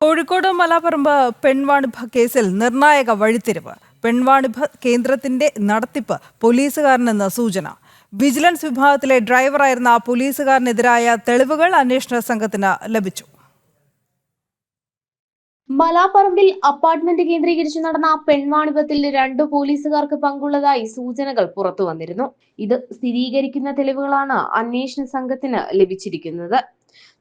കോഴിക്കോട് മലാപ്പറമ്പ് പെൺവാണിഭ കേസിൽ നിർണായക വഴിത്തിരിവ്. പെൺവാണിഭ കേന്ദ്രത്തിന്റെ നടത്തിപ്പ് പോലീസുകാരനെന്ന് സൂചന. വിജിലൻസ് വിഭാഗത്തിലെ ഡ്രൈവറായിരുന്ന പോലീസുകാരനെതിരായ തെളിവുകൾ അന്വേഷണ സംഘത്തിന് ലഭിച്ചു. മലാപ്പറമ്പിൽ അപ്പാർട്ട്മെന്റ് കേന്ദ്രീകരിച്ച് നടന്ന പെൺവാണിഭത്തിൽ 2 പോലീസുകാർക്ക് പങ്കുള്ളതായി സൂചനകൾ പുറത്തു വന്നിരുന്നു. ഇത് സ്ഥിരീകരിക്കുന്ന തെളിവുകളാണ് അന്വേഷണ സംഘത്തിന് ലഭിച്ചിരിക്കുന്നത്.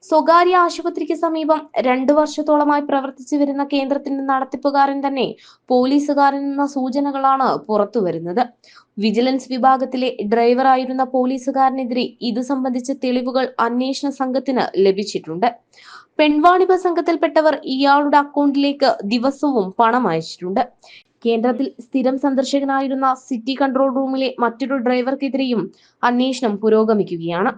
സ്വകാര്യ ആശുപത്രിക്ക് സമീപം 2 വർഷത്തോളമായി പ്രവർത്തിച്ചു വരുന്ന കേന്ദ്രത്തിന്റെ നടത്തിപ്പുകാരൻ തന്നെ പോലീസുകാരനെന്ന സൂചനകളാണ് പുറത്തുവരുന്നത്. വിജിലൻസ് വിഭാഗത്തിലെ ഡ്രൈവറായിരുന്ന പോലീസുകാരനെതിരെ ഇത് സംബന്ധിച്ച തെളിവുകൾ അന്വേഷണ സംഘത്തിന് ലഭിച്ചിട്ടുണ്ട്. പെൺവാണിഭ സംഘത്തിൽപ്പെട്ടവർ ഇയാളുടെ അക്കൗണ്ടിലേക്ക് ദിവസവും പണം അയച്ചിട്ടുണ്ട്. കേന്ദ്രത്തിൽ സ്ഥിരം സന്ദർശകനായിരുന്ന സിറ്റി കൺട്രോൾ റൂമിലെ മറ്റൊരു ഡ്രൈവർക്കെതിരെയും അന്വേഷണം പുരോഗമിക്കുകയാണ്.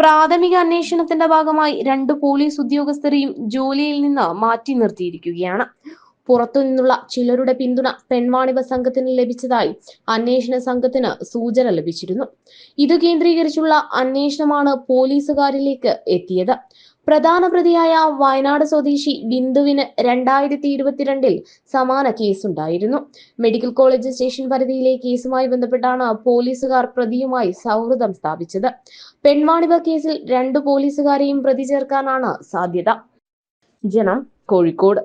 പ്രാഥമിക അന്വേഷണത്തിന്റെ ഭാഗമായി 2 പോലീസ് ഉദ്യോഗസ്ഥരെയും ജോലിയിൽ നിന്ന് മാറ്റി നിർത്തിയിരിക്കുകയാണ്. പുറത്തുനിന്നുള്ള ചിലരുടെ പിന്തുണ പെൺവാണിഭ സംഘത്തിന് ലഭിച്ചതായി അന്വേഷണ സംഘത്തിന് സൂചന ലഭിച്ചിരുന്നു. ഇത് കേന്ദ്രീകരിച്ചുള്ള അന്വേഷണമാണ് പോലീസുകാരിലേക്ക് എത്തിയത്. പ്രധാന പ്രതിയായ വയനാട് സ്വദേശി ബിന്ദുവിന് 2022 സമാന കേസുണ്ടായിരുന്നു. മെഡിക്കൽ കോളേജ് സ്റ്റേഷൻ പരിധിയിലെ കേസുമായി ബന്ധപ്പെട്ടാണ് പോലീസുകാർ പ്രതിയുമായി സൗഹൃദം സ്ഥാപിച്ചത്. പെൺവാണിഭ കേസിൽ 2 പോലീസുകാരെയും പ്രതി ചേർക്കാനാണ് സാധ്യത. ജനം, കോഴിക്കോട്.